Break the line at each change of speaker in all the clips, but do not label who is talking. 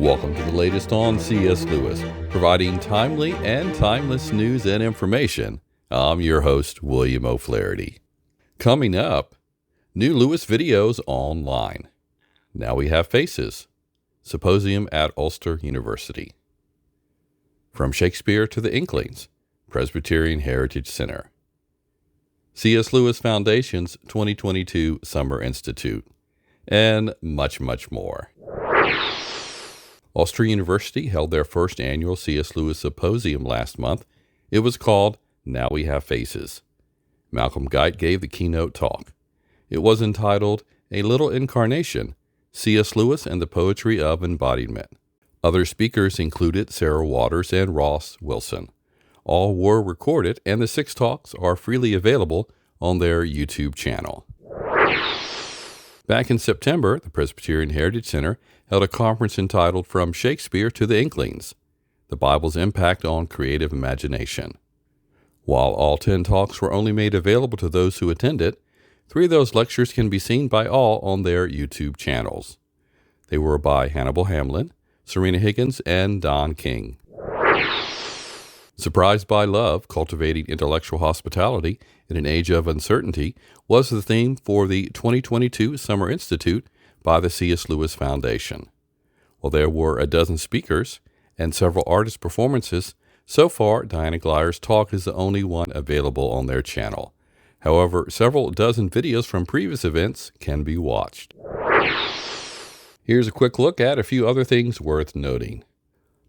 Welcome to the latest on C.S. Lewis, providing timely and timeless news and information. I'm your host, William O'Flaherty. Coming up, new Lewis videos online. Now we have faces. Symposium at Ulster University. From Shakespeare to the Inklings, Presbyterian Heritage Center. C.S. Lewis Foundation's 2022 Summer Institute. And much, much more. Ulster University held their first annual C.S. Lewis Symposium last month. It was called Now We Have Faces. Malcolm Geit gave the keynote talk. It was entitled A Little Incarnation, C.S. Lewis and the Poetry of Embodiment. Other speakers included Sarah Waters and Ross Wilson. All were recorded, and the 6 talks are freely available on their YouTube channel. Back in September, the Presbyterian Heritage Center held a conference entitled From Shakespeare to the Inklings, the Bible's Impact on Creative Imagination. While all 10 talks were only made available to those who attended, 3 of those lectures can be seen by all on their YouTube channels. They were by Hannibal Hamlin, Serena Higgins, and Don King. Surprised by Love, Cultivating Intellectual Hospitality in an Age of Uncertainty was the theme for the 2022 Summer Institute by the C.S. Lewis Foundation. While there were a dozen speakers and several artist performances, so far Diana Gleyer's talk is the only one available on their channel. However, several dozen videos from previous events can be watched. Here's a quick look at a few other things worth noting.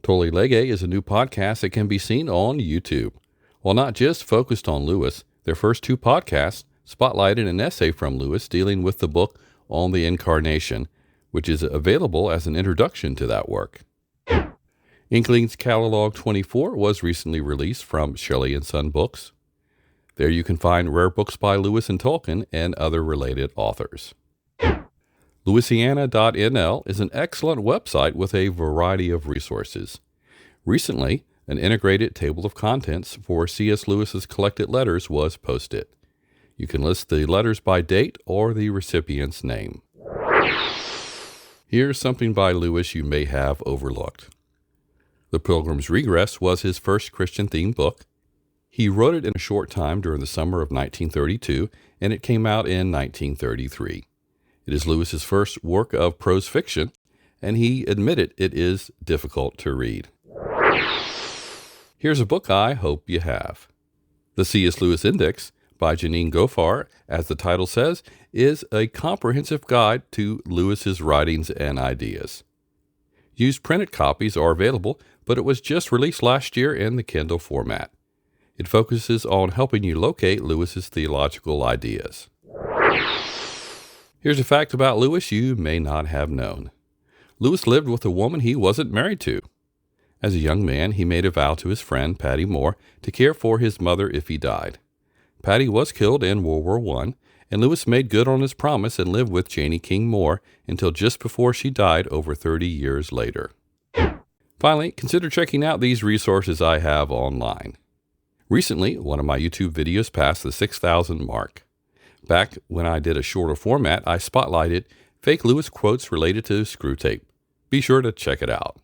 Toli Lege is a new podcast that can be seen on YouTube. While not just focused on Lewis, their first 2 podcasts spotlighted an essay from Lewis dealing with the book On the Incarnation, which is available as an introduction to that work. Inklings Catalog 24 was recently released from Shelley & Son Books. There you can find rare books by Lewis and Tolkien and other related authors. Lewisiana.NL is an excellent website with a variety of resources. Recently, an integrated table of contents for C.S. Lewis's collected letters was posted. You can list the letters by date or the recipient's name. Here's something by Lewis you may have overlooked. The Pilgrims Regress was his first Christian-themed book. He wrote it in a short time during the summer of 1932, and it came out in 1933. It is Lewis's first work of prose fiction, and he admitted it is difficult to read. Here's a book I hope you have. The C.S. Lewis Index by Janine Goffar, as the title says, is a comprehensive guide to Lewis's writings and ideas. Used printed copies are available, but it was just released last year in the Kindle format. It focuses on helping you locate Lewis's theological ideas. Here's a fact about Lewis you may not have known. Lewis lived with a woman he wasn't married to. As a young man, he made a vow to his friend, Patty Moore, to care for his mother if he died. Patty was killed in World War I, and Lewis made good on his promise and lived with Janie King Moore until just before she died over 30 years later. Finally, consider checking out these resources I have online. Recently, one of my YouTube videos passed the 6,000 mark. Back when I did a shorter format, I spotlighted fake Lewis quotes related to Screwtape. Be sure to check it out.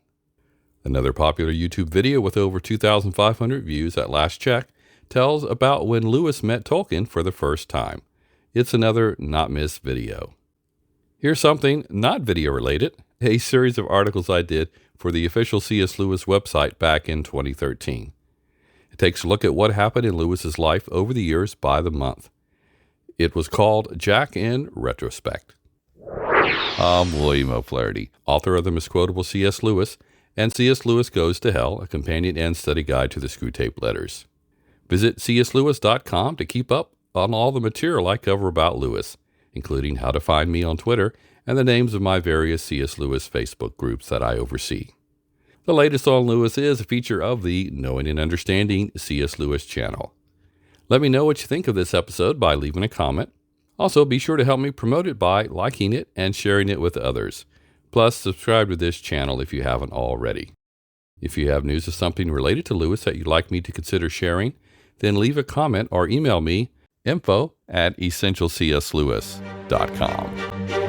Another popular YouTube video with over 2,500 views at last check tells about when Lewis met Tolkien for the first time. It's another not missed video. Here's something not video related, a series of articles I did for the official C.S. Lewis website back in 2013. It takes a look at what happened in Lewis's life over the years by the month. It was called Jack in Retrospect. I'm William O'Flaherty, author of the MISQUOTABLE C.S. Lewis and C.S. Lewis Goes to Hell, a companion and study guide to the Screwtape letters. Visit cslewis.com to keep up on all the material I cover about Lewis, including how to find me on Twitter and the names of my various C.S. Lewis Facebook groups that I oversee. The latest on Lewis is a feature of the Knowing and Understanding C.S. Lewis channel. Let me know what you think of this episode by leaving a comment. Also, be sure to help me promote it by liking it and sharing it with others. Plus, subscribe to this channel if you haven't already. If you have news of something related to Lewis that you'd like me to consider sharing, then leave a comment or email me info@essentialcslewis.com.